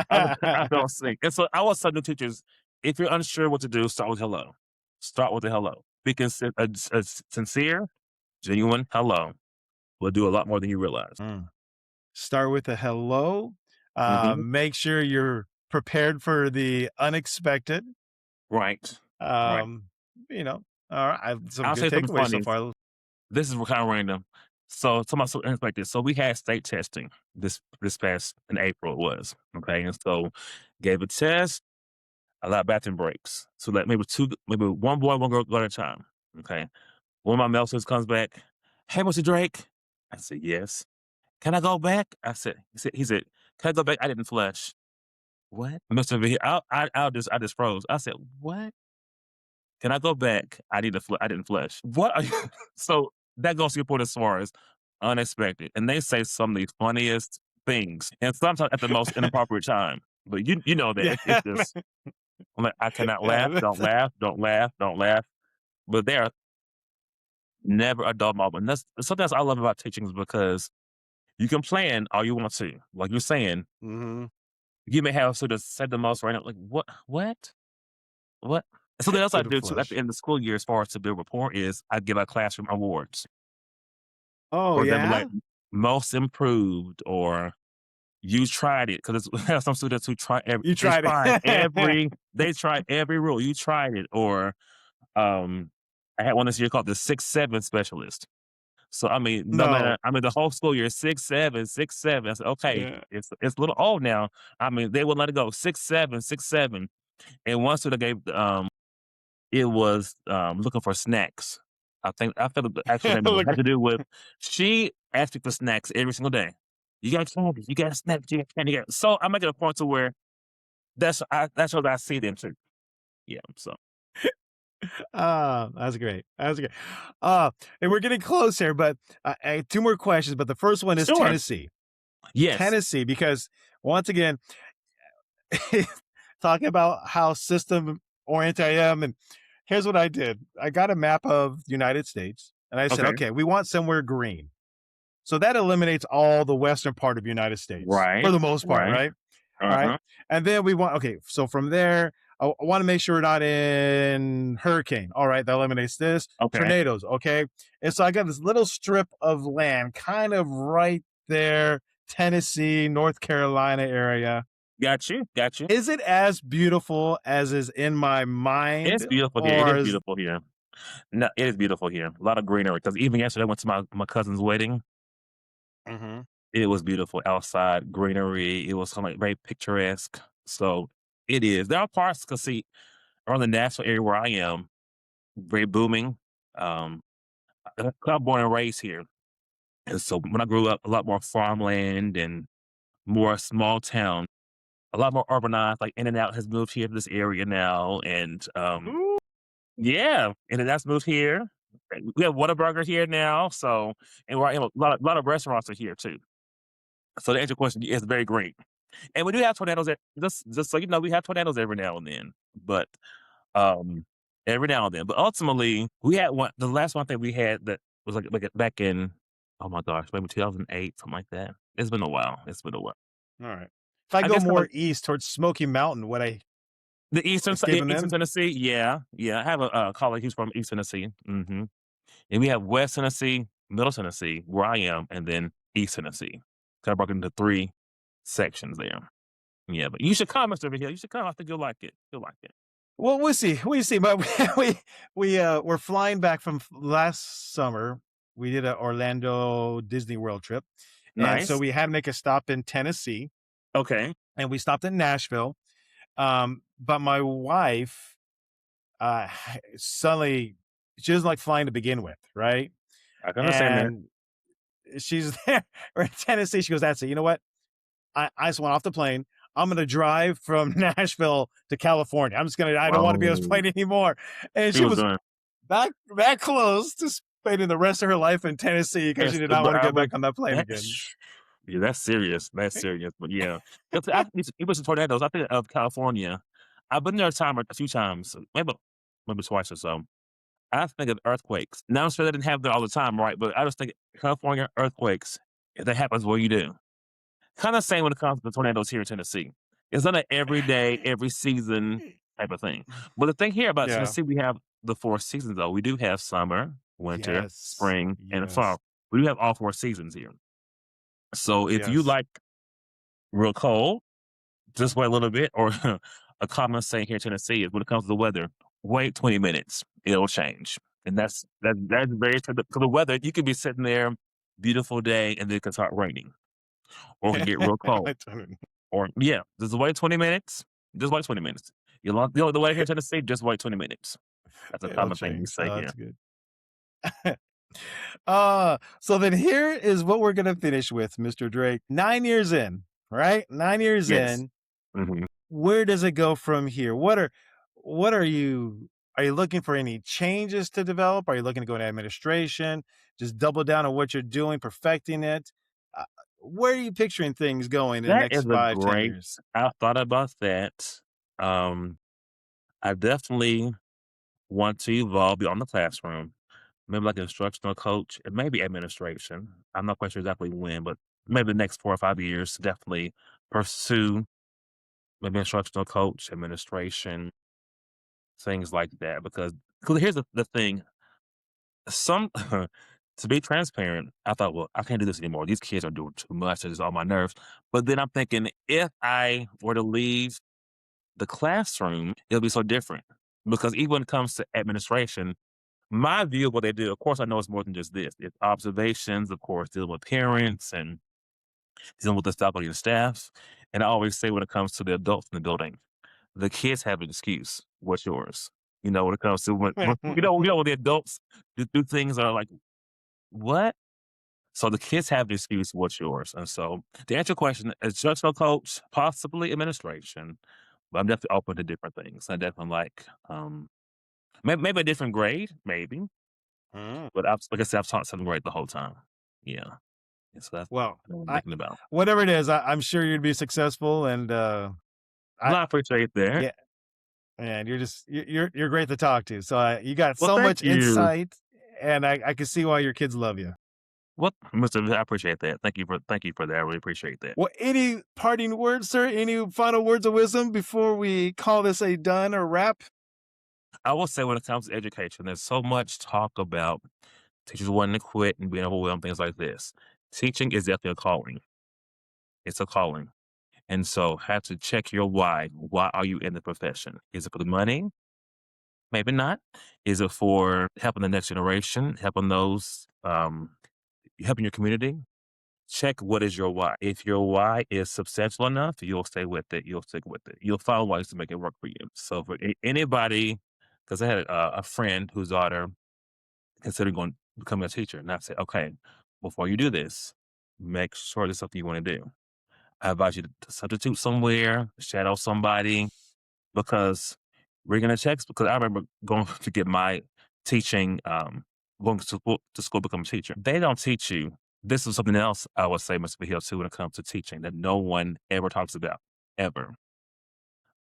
Speaker 1: I felt seen. And so I was telling the teachers, if you're unsure what to do, start with hello. Start with the hello. Be a sincere, genuine hello will do a lot more than you realize.
Speaker 2: Mm. Start with a hello.
Speaker 1: Hmm.
Speaker 2: Make sure you're prepared for the unexpected.
Speaker 1: Right. Right.
Speaker 2: Um, you know, all right, some
Speaker 1: I'll
Speaker 2: good
Speaker 1: say something
Speaker 2: takeaways so
Speaker 1: funny.
Speaker 2: far.
Speaker 1: This is kind of random. So, to my so unexpected. So we had state testing this past in April it was, okay, and so gave a test, a lot of bathroom breaks. So that maybe one boy, one girl go at a time. Okay, one of my male students comes back. Hey, Mr. Drake. I said yes. Can I go back? He said, can I go back? I didn't flush. What, Mr. V? I just froze. I said what? Can I go back? I didn't flush. What are you? So that goes to your point as far as unexpected. And they say some of the funniest things, and sometimes at the most inappropriate time. But you know that
Speaker 2: Yeah,
Speaker 1: it's just I'm like, I cannot
Speaker 2: yeah.
Speaker 1: laugh, don't laugh, don't laugh, don't laugh. But there are never a dull moment. And that's sometimes I love about teaching is because you can plan all you want to. Like you're saying,
Speaker 2: Mhm.
Speaker 1: you may have sort of said the most right now, like what? What? Something else I
Speaker 2: Did a
Speaker 1: do too at the
Speaker 2: flush.
Speaker 1: end of the school year as far as to build rapport is I give out classroom awards.
Speaker 2: Oh,
Speaker 1: For example,
Speaker 2: yeah?
Speaker 1: like most improved or you tried it because we have some students who
Speaker 2: You tried it.
Speaker 1: they tried every rule. You tried it, or I had one this year called the 6-7 specialist. So I mean, no matter
Speaker 2: No.
Speaker 1: the whole school year 6-7, 6-7. I said, okay,
Speaker 2: Yeah.
Speaker 1: it's a little old now. I mean, they wouldn't let it go 6-7, 6-7. And one student gave it was, looking for snacks. I felt the actual name of it
Speaker 2: Look
Speaker 1: had to do with she asked me for snacks every single day. "You got candy, you got snacks, you got candy, you got" so I make it a point to where that's what I see them too. Yeah, so
Speaker 2: that's great. That's great. And we're getting close here, but, two more questions, but the first one is
Speaker 1: sure.
Speaker 2: Tennessee.
Speaker 1: Yes.
Speaker 2: Tennessee, because once again, talking about how system oriented I am, and here's what I did. I got a map of the United States, and I said,
Speaker 1: Okay.
Speaker 2: "Okay, we want somewhere green." So that eliminates all the western part of United States for
Speaker 1: Right,
Speaker 2: the most part,
Speaker 1: right.
Speaker 2: right? All right.
Speaker 1: Uh-huh.
Speaker 2: And then we want, okay, so from there, I want to make sure we're not in hurricane. All right, that eliminates this.
Speaker 1: Okay.
Speaker 2: Tornadoes, okay. And so I got this little strip of land kind of right there, Tennessee, North Carolina area.
Speaker 1: Got you, got you.
Speaker 2: Is it as beautiful as is in my
Speaker 1: It's
Speaker 2: mind?
Speaker 1: beautiful here, it
Speaker 2: Or
Speaker 1: is
Speaker 2: is
Speaker 1: beautiful here. No, it is beautiful here. A lot of greenery. Because even yesterday, I went to my cousin's wedding.
Speaker 2: Mhm.
Speaker 1: It was beautiful outside, greenery, it was kinda, like, very picturesque. So, it is. There are parts 'cause see, around the Nashville area where I am, very booming. Um, I'm born and raised here, and so when I grew up, a lot more farmland and more small town, a lot more urbanized. Like In and Out has moved here to this area now, and
Speaker 2: Ooh,
Speaker 1: yeah, In and Out's moved here. And we have Whataburger here now, so and we're a lot of restaurants are here too. So to answer your question, it's very great. And we do have tornadoes just so you know, we have tornadoes every now and then, but, um, every now and then, but ultimately, we had one the last one thing we had that was back in, oh my gosh, maybe 2008, something like that. It's been a while, it's been a while.
Speaker 2: alright. If I
Speaker 1: I
Speaker 2: go
Speaker 1: guess
Speaker 2: more east towards Smoky Mountain, would I
Speaker 1: the
Speaker 2: escaping
Speaker 1: Eastern
Speaker 2: them?
Speaker 1: Tennessee, yeah, yeah, I have a colleague who's from East Tennessee, mhm, and we have West Tennessee, Middle Tennessee, where I am, and then East Tennessee. Kinda broken into 3 sections there. Yeah, but you should come, Mr. Hill, you should come, I think you'll like it, you'll like it.
Speaker 2: Well, we'll see, we see, but we're flying back from f last summer. We did a Orlando Disney World trip, and so
Speaker 1: Nice.
Speaker 2: we had to make a stop in Tennessee,
Speaker 1: Okay.
Speaker 2: and we stopped in Nashville, but my wife, uh, suddenly she doesn't like flying to begin with, right?
Speaker 1: I can understand that.
Speaker 2: And she's there we're in Tennessee, she goes, "That's it, you know what? I just went off the plane. I'm gonna drive from Nashville to California. I don't want to be on this
Speaker 1: Oh,
Speaker 2: plane anymore." And
Speaker 1: she
Speaker 2: she
Speaker 1: was
Speaker 2: was
Speaker 1: doing
Speaker 2: that close to spending the rest of her life in Tennessee because she
Speaker 1: yes,
Speaker 2: did not
Speaker 1: but
Speaker 2: want to
Speaker 1: I
Speaker 2: get
Speaker 1: was
Speaker 2: back on that plane again.
Speaker 1: that's yeah, that's serious, but yeah. It was tornadoes, I think of California. I've been there a few times, maybe twice or so. I think of earthquakes. Now, I'm sure they didn't have that all the time, right? But I just think California earthquakes, if that happens, what do you do? Kinda same when it comes to tornadoes here in Tennessee. It's not an every day, every season type of thing. But the thing here about
Speaker 2: Yeah.
Speaker 1: Tennessee, we have the 4 seasons, though. We do have summer, winter,
Speaker 2: Yes.
Speaker 1: spring, and
Speaker 2: Yes.
Speaker 1: fall. We do have all 4 seasons here. So if you
Speaker 2: Yes.
Speaker 1: like real cold, just wait a little bit, or a common saying here in Tennessee is when it comes to the weather, wait 20 minutes, it'll change. And that's very true. For the weather, you could be sitting there, beautiful day, and then it can start raining, or it can get real cold.
Speaker 2: I don't
Speaker 1: Or yeah, just wait 20 minutes. Just wait 20 minutes. You know the weather here in Tennessee, just wait 20 minutes. That's a
Speaker 2: It'll
Speaker 1: common thing we
Speaker 2: change.
Speaker 1: say
Speaker 2: Oh,
Speaker 1: here.
Speaker 2: that's good. So then here is what we're gonna finish with, Mr. Drake. 9 years in, right? 9 years
Speaker 1: Yes.
Speaker 2: in,
Speaker 1: Mhm.
Speaker 2: where does it go from here? What are you looking for any changes to develop? Are you looking to go into administration? Just double down on what you're doing, perfecting it? Uh, where are you picturing things going in the
Speaker 1: That is
Speaker 2: next
Speaker 1: a
Speaker 2: 5, 10
Speaker 1: great
Speaker 2: years?
Speaker 1: I thought about that. Um, I definitely want to evolve beyond the classroom. Maybe like instructional coach and maybe administration. I'm not quite sure exactly when, but maybe the next 4 or 5 years, definitely pursue maybe instructional coach, administration, things like that. Because here's the thing. Some to be transparent, I thought, well, I can't do this anymore. These kids are doing too much. It's on my nerves. But then I'm thinking, if I were to leave the classroom, it'll be so different. Because even when it comes to administration, my view of what they do, of course, I know it's more than just this. It's observations, of course, dealing with parents and dealing with the faculty and staff. And I always say when it comes to the adults in the building, the kids have an excuse. What's yours? You know, when it comes to when the adults do things that are like, what? So the kids have the excuse, what's yours? And so to answer your question, instructional coach, possibly administration, but I'm definitely open to different things. I definitely like maybe a different grade, maybe.
Speaker 2: Mm.
Speaker 1: But like I said, I've taught seventh grade the whole time. Yeah. And so that's
Speaker 2: Well,
Speaker 1: what I'm
Speaker 2: I
Speaker 1: thinking about.
Speaker 2: whatever it is, I'm sure you'd be successful, and
Speaker 1: Well,
Speaker 2: I
Speaker 1: I appreciate that.
Speaker 2: yeah, and you're great to talk to. So you got
Speaker 1: Well,
Speaker 2: so
Speaker 1: thank
Speaker 2: much
Speaker 1: you.
Speaker 2: insight, and I can see why your kids love you.
Speaker 1: Well, Mr. I appreciate that. Thank you for that. I really appreciate that.
Speaker 2: Well, any parting words, sir? Any final words of wisdom before we call this a done or wrap?
Speaker 1: I will say when it comes to education, there's so much talk about teachers wanting to quit and being overwhelmed, things like this. Teaching is definitely a calling. It's a calling. And so have to check your why. Why are you in the profession? Is it for the money? Maybe not. Is it for helping the next generation, helping those, helping your community? Check what is your why. If your why is substantial enough, you'll stay with it. You'll stick with it. You'll find ways to make it work for you. So for anybody, because I had a friend whose daughter considering going becoming a teacher. And I said, okay, before you do this, make sure it's something you want to do. I advise you to substitute somewhere, shadow somebody, because we're gonna check. Because I remember going to get my teaching, going to school to become a teacher. They don't teach you. This is something else I would say must be here too when it comes to teaching that no one ever talks about ever.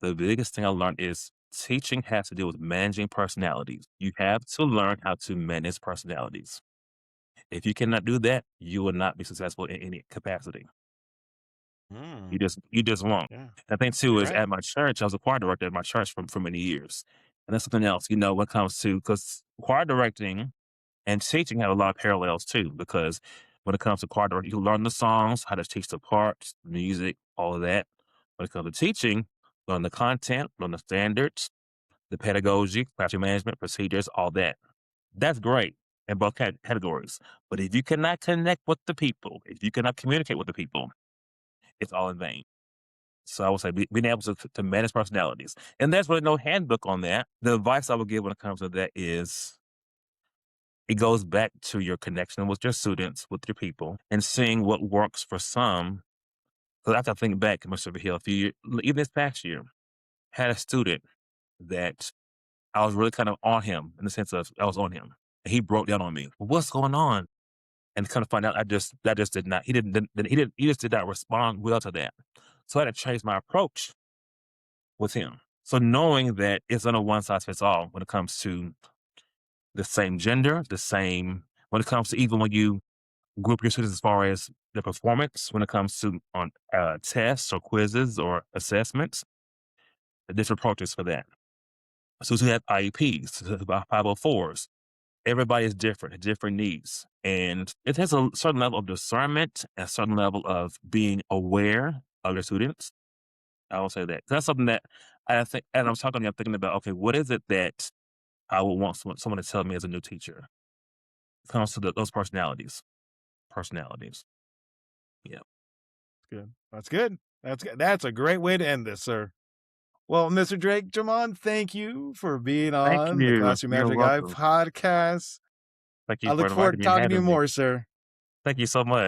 Speaker 1: The biggest thing I learned is teaching has to do with managing personalities. You have to learn how to manage personalities. If you cannot do that, you will not be successful in any capacity.
Speaker 2: Mm,
Speaker 1: You just won't.
Speaker 2: yeah,
Speaker 1: The thing too
Speaker 2: you're
Speaker 1: is
Speaker 2: right.
Speaker 1: at my church, I was a choir director at my church for many years. And that's something else, when it comes to because choir directing and teaching have a lot of parallels too, because when it comes to choir directing, you learn the songs, how to teach the parts, music, all of that. When it comes to teaching, learn the content, learn the standards, the pedagogy, classroom management, procedures, all that. That's great in both categories. But if you cannot connect with the people, if you cannot communicate with the people, it's all in vain. So I would say being able to manage personalities. And there's really no handbook on that. The advice I would give when it comes to that is it goes back to your connection with your students, with your people, and seeing what works for some. Because after I think back, Mr. Hill, a few years, even this past year, had a student that I was really kind of on him in the sense of I was on him. And he broke down on me. "Well, what's going on?" And kind of find out that just did not he just did not respond well to that. So I had to change my approach with him. So knowing that it's not a one size fits all when it comes to the same gender, the same when it comes to even when you group your students as far as their performance, when it comes to on tests or quizzes or assessments, the different approaches for that. So we have IEPs, 504s. Everybody is different, different needs. And it has a certain level of discernment, a certain level of being aware of your students. I will say that. That's something that I think, as I'm talking to you, I'm thinking about, okay, what is it that I would want someone to tell me as a new teacher? It comes to those personalities. Personalities. Yeah.
Speaker 2: Good. That's good. That's good. That's a great way to end this, sir. Well, Mr. Drake Jamon, thank you for being
Speaker 1: Thank
Speaker 2: on the
Speaker 1: you.
Speaker 2: Classroom
Speaker 1: You're
Speaker 2: Manager Guy
Speaker 1: welcome.
Speaker 2: podcast.
Speaker 1: Thank you
Speaker 2: I
Speaker 1: for
Speaker 2: look forward to
Speaker 1: inviting me and
Speaker 2: talking to you
Speaker 1: having me.
Speaker 2: more, sir.
Speaker 1: Thank you so much.